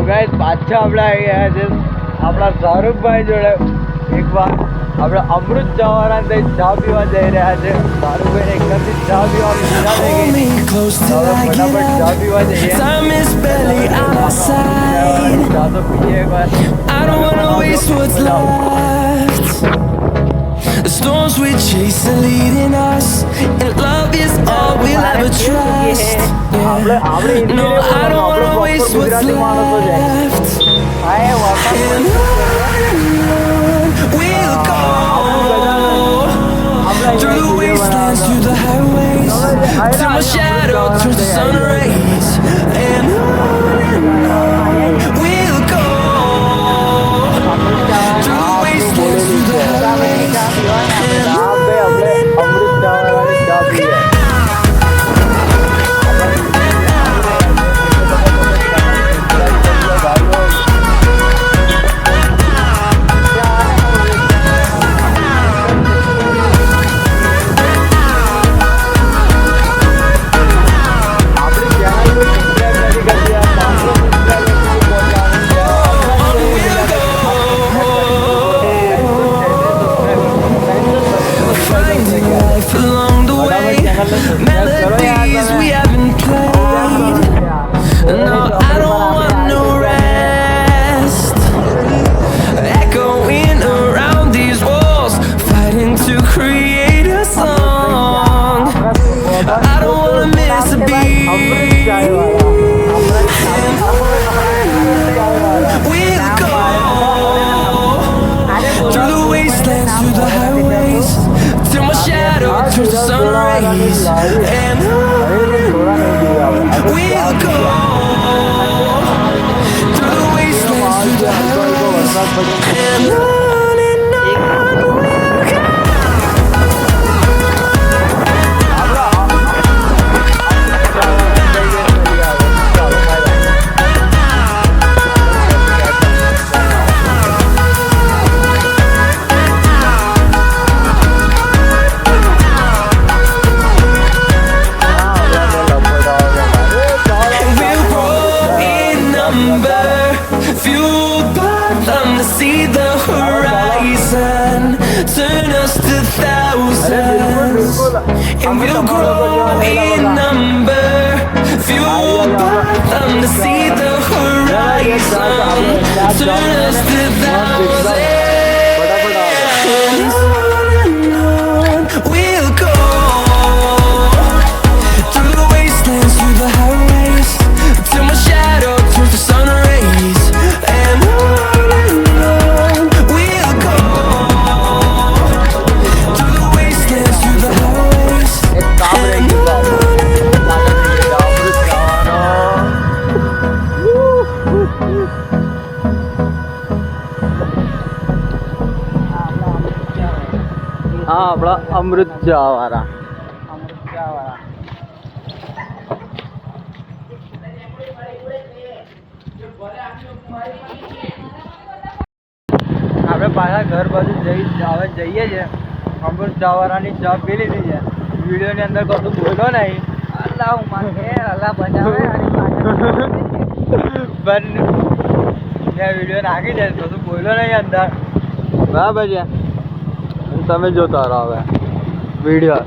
Guys પાછા આપણે આવી ગયા છે આપણા શાહરુખભાઈ જોડે એકવાર આપણે અમૃત ચવારા ને ચા પીવા જઈ રહ્યા છે શાહરુખભાઈને એકદમથી ચા પીવાની ઈચ્છા થઈ ગઈ ફટાફટ ચા પીવા જઈએ ચા તો પીએ એકવાર The storms we chase are leading us, and love is all we'll ever trust. Yeah. No, I don't wanna waste what's left. And on we'll go through the wastelands, through the highways, till my shadow turns to sun rays. And on we'll go through the wastelands, through the highways. Melodies we haven't played. No, I don't want no rest. Echoing around these walls, fighting to create a song. I don't wanna miss a beat. We'll go through the wastelands, through the highways, till my shadow turns to sun rays. And we'll go through the wastelands, through the highways. And on we'll go. Fueled by them to see the horizon, turn us to thousands, and we'll grow in number. Fueled by them to see the horizon, turn us to thousands. And on we'll go through the wastelands, through the highways, till my shadow turns to sun rays. And on we'll go through the wastelands, through the highways. And હા આપણા અમૃત ચા વાળા આપણે પાછા ઘર બાજુ જઈએ છીએ અમૃત ચા વાળાની ચા પી લીધી છે વિડીયોની અંદર કશું બોલો નહીં અલ્લાહ બચાવે પણ ત્યાં વિડીયો નાખી જાય કશું બોલો નહીં અંદર બરાબર છે તમે જોતા રહો હવે વિડીયો